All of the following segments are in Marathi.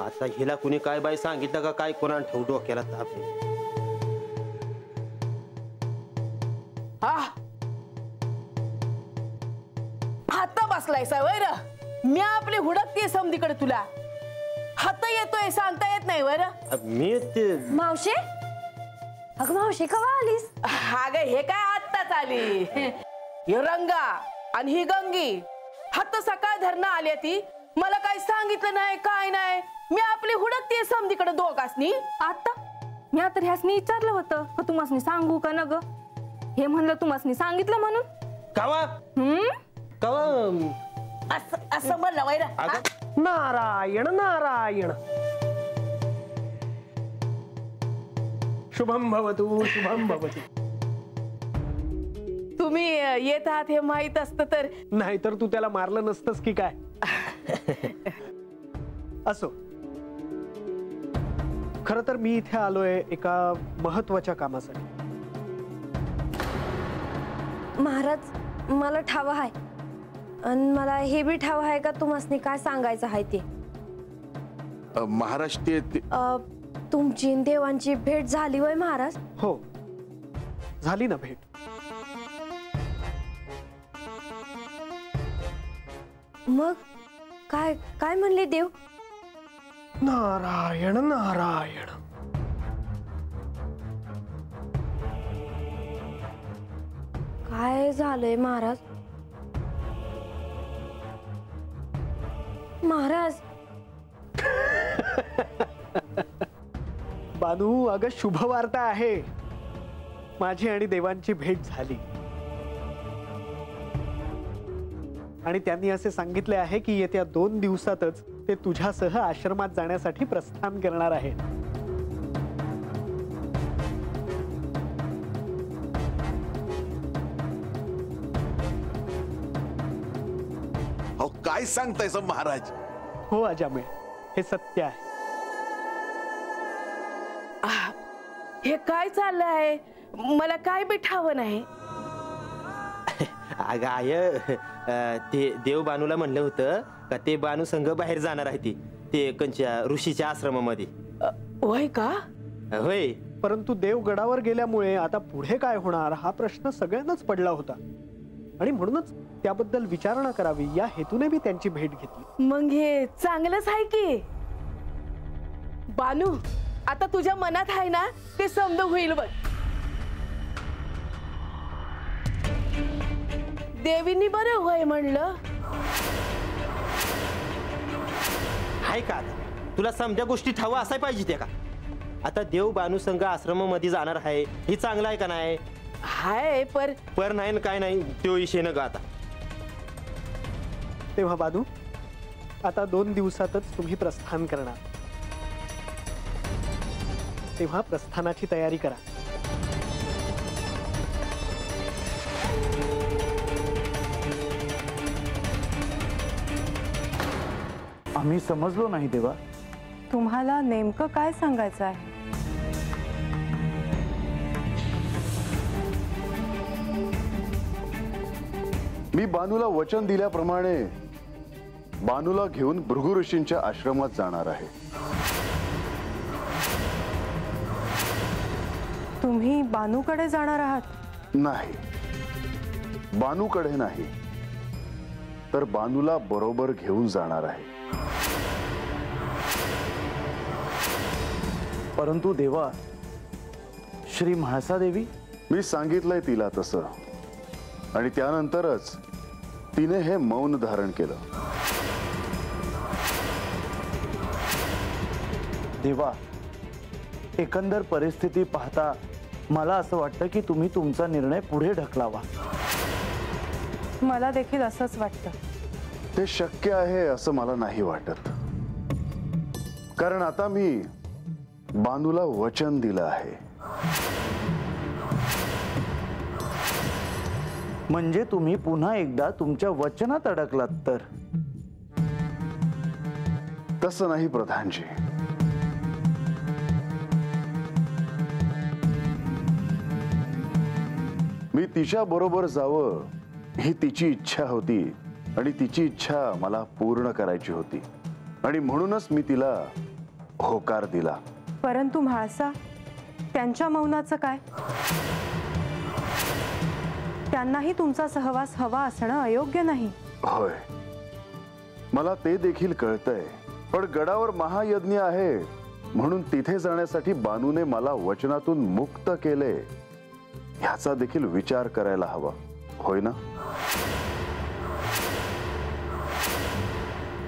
आता हिला कुणी काय बाई सांगितलं का काय कोणा ठेवू डोक्याला ताप आहे. आता बसलाय वैर मी आपली हुडकते समधीकडे तुला हात येतोय सांगता येत नाही वर. मी ते मावशी अगं मावशी कवा आलीस? अगं हे काय आत्ताच आली. हे रंगा आणि ही गंगी हात सकाळ धरणं आली ती मला काही सांगितलं नाही काय नाही. मी आपली हुडकते समधीकडे दोघांनी. आता मी आता ह्यासनी विचारलं होतं का तुम्हासनी सांगू का न ग? हे म्हणलं तुम्हासनी सांगितलं म्हणून. कावा कावा असं म्हणलं वैर. नारायण नारायण. शुभम भवतु शुभम भवतु. तुम्ही येत आहात हे माहित असतं तर. नाहीतर तू त्याला मारलं नसतंस की काय. असो, खर तर मी इथे आलोय एका महत्वाच्या कामासाठी. महाराज मला ठाव आहे आणि मला हे बी ठाव आहे का तुम्हासनी काय सांगायचं आहे ते. महाराज ते तुमची आणि देवांची भेट झाली होय महाराज? हो झाली ना भेट. मग काय काय म्हणले देव? नारायण नारायण. काय झालंय महाराज? महाराज बानू अगं शुभ वार्ता आहे. माझी आणि देवांची भेट झाली आणि त्यांनी असे सांगितले आहे की येत्या 2 दिवसातच ते तुझ्यासह आश्रमात जाण्यासाठी प्रस्थान करणार आहेत. अहो काय सांगताय महाराज? हो अजामेळ, हे सत्य आहे. हे काय चाललंय मला काय बी ठाव नाही. अगं आय ते देव बानूला म्हणलं होतं का ते बानू संघ बाहेर जाणार आहे ते कंच्या ऋषीच्या आश्रमामध्ये. होय का? होय. परंतु देव गडावर गेल्यामुळे आता पुढे काय होणार हा प्रश्न सगळ्यांनाच पडला होता आणि म्हणूनच त्याबद्दल विचारणा करावी या हेतूने मी त्यांची भेट घेतली. मग हे चांगलंच आहे की. बानू आता तुझ्या मनात आहे ना ते समज होईल बघ. देवींनी बरं होय म्हणलं. हाय का आता तुला समजा गोष्टी ठावा असाय पाहिजे त्या का? आता देव बानू संघ आश्रमामध्ये जाणार आहे हे चांगलं आहे का नाही? हाय पर नाही ना काय नाही तो विषय न ग. आता तेव्हा बानू आता 2 दिवसातच तुम्ही प्रस्थान करणार. तेव्हा प्रस्थानाची तयारी करा. आम्ही समजलो नाही देवा. तुम्हाला नेमकं काय सांगायचं आहे? मी बानूला वचन दिल्याप्रमाणे बानूला घेऊन भृगु ऋषींच्या आश्रमात जाणार आहे. तुम्ही बानूकडे जाणार आहात? नाही, बानूकडे नाही तर बानूला बरोबर घेऊन जाणार आहे. परंतु देवा, श्री म्हाळसा देवी? मी सांगितलंय तिला तसं आणि त्यानंतरच तिने हे मौन धारण केलं. देवा, एकंदर परिस्थिती पाहता मला असं वाटतं की तुम्ही तुमचा निर्णय पुढे ढकलावा. मला देखील असंच वाटतं. ते शक्य आहे असं मला नाही वाटत, कारण आता मी बानूला वचन दिलं आहे. म्हणजे तुम्ही पुन्हा एकदा तुमच्या वचनात अडकलात तर? तसं नाही प्रधानजी. मी तिच्या बरोबर जावं ही तिची इच्छा होती आणि तिची इच्छा मला पूर्ण करायची होती आणि म्हणूनच मी तिला होकार दिला. परंतु म्हाळसा, त्यांच्या मौनाचं काय? त्यांनाही तुमचा सहवास हवा असणं अयोग्य नाही. होय, मला ते देखील कळतंय, पण गडावर महायज्ञ आहे म्हणून तिथे जाण्यासाठी बानूने मला वचनातून मुक्त केले, ह्याचा देखील विचार करायला हवा, होय ना?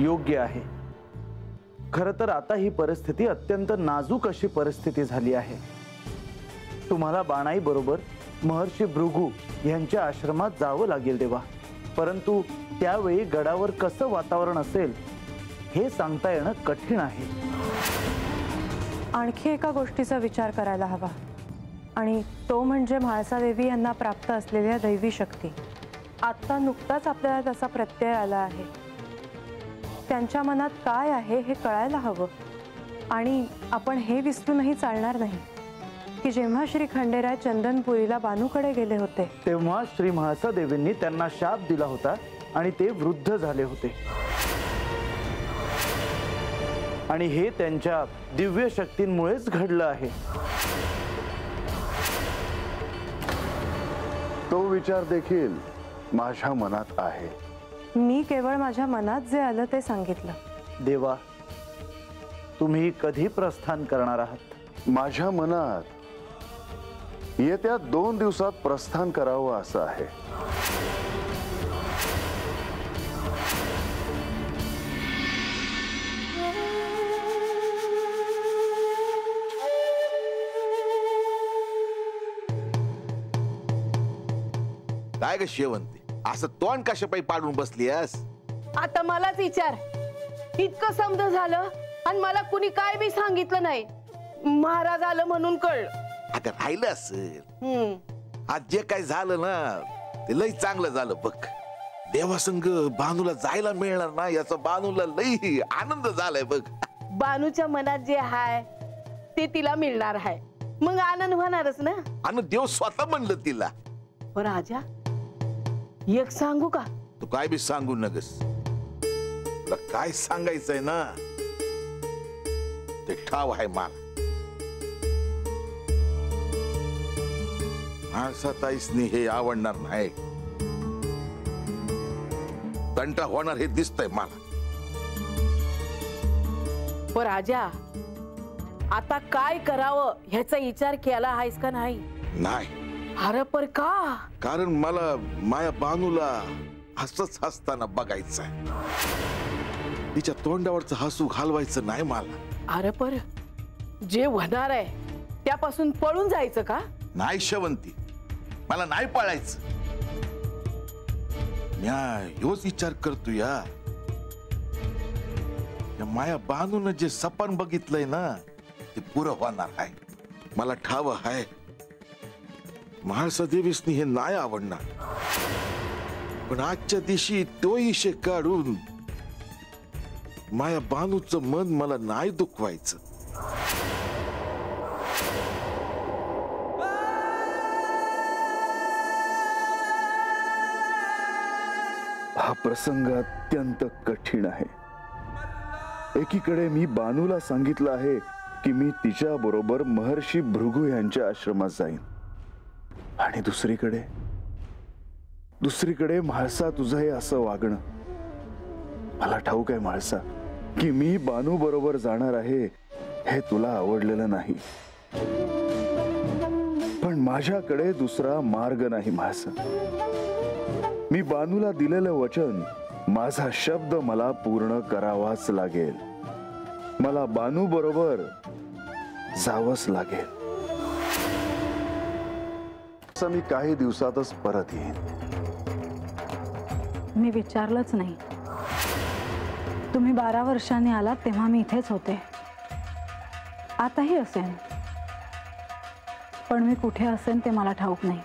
योग्य आहे. खरं तर आता ही परिस्थिती अत्यंत नाजूक अशी परिस्थिती झाली आहे. तुम्हाला बाणाई बरोबर महर्षी भृगू यांच्या आश्रमात जावं लागेल देवा. परंतु त्यावेळी गडावर कसं वातावरण असेल हे सांगता येणं कठीण आहे. आणखी एका गोष्टीचा विचार करायला हवा, आणि तो म्हणजे म्हाळसा देवी यांना प्राप्त असलेल्या दैवी शक्ती. आत्ता नुकताच आपल्याला त्याचा प्रत्यय आला आहे. त्यांच्या मनात काय आहे हे कळायला हवं. आणि आपण हे विसरूनही चालणार नाही की जेव्हा श्री खंडेराय चंदनपुरीला बानूकडे गेले होते तेव्हा श्री म्हाळसा देवींनी त्यांना शाप दिला होता आणि ते वृद्ध झाले होते. आणि हे त्यांच्या दिव्य शक्तींमुळेच घडलं आहे. तो विचार देखील माझ्या मनात आहे. मी केवळ माझ्या मनात जे आलं ते सांगितलं. देवा, तुम्ही कधी प्रस्थान करणार आहात? माझ्या मनात येत्या 2 दिवसात प्रस्थान करावं असं आहे. काय ग शेवंती, असं तोंड कशापायी पाडून बसलीस? आता मलाच विचार. इतकं समज झालं आणि मला कुणी काय बी सांगितलं नाही. महाराज आलं म्हणून कळलं. अगं राहिलं असेल. आज जे काय झालं ना ते लई चांगलं झालं बघ. देवासंग बानूला जायला मिळणार ना याचा बानूला लई आनंद झालाय बघ. बानूच्या मनात जे आहे ते तिला मिळणार आहे, मग आनंद होणारच ना. आणि देव स्वतः म्हणलं तिला. पण राजा, एक सांगू का? तू काय बी सांगू नगस. तुला काय सांगायचंय ना ते ठाव आहे मला. माणसाताईसनी हे आवडणार नाही. तंटा होणार हे दिसतंय मला. पण राजा, आता काय करावं ह्याचा विचार केला आहेस का नाही? नाही. अरे पर का? कारण मला माया बानूला हसच हसताना बघायचंय. तिच्या तोंडावरचं हसू घालवायचं नाही मला. अरे पर जे होणार आहे त्यापासून पळून जायचं का? नाही शेवंती, मला नाही पळायचं. म्या ह्योच विचार करतो या माया बानून जे सपन बघितलंय ना ते पुरं होणार आहे. मला ठाव आहे म्हाळसा देवीसनी हे नाही आवडणार. पण आजच्या दिवशी तो इशे काढून माया बानूचं मन मला नाही दुखवायचं. हा प्रसंग अत्यंत कठीण आहे. एकीकडे मी बानूला सांगितलं आहे की मी तिच्या बरोबर महर्षी भृगू यांच्या आश्रमात जाईन, आणि दुसरीकडे म्हाळसा तुझं हे असं वागणं. मला ठाऊक आहे म्हाळसा की मी बानू बरोबर जाणार आहे हे तुला आवडलेलं नाही, पण माझ्याकडे दुसरा मार्ग नाही म्हाळसा. मी बानूला दिलेलं वचन, माझा शब्द मला पूर्ण करावाच लागेल. मला बानू बरोबर जावंच लागेल. मी काही दिवसातच परत येईन. मी विचारलंच नाही. तुम्ही 12 वर्षांनी आलात तेव्हा मी इथेच होते. आताही असेन, पण मी कुठे असेन ते मला ठाऊक नाही.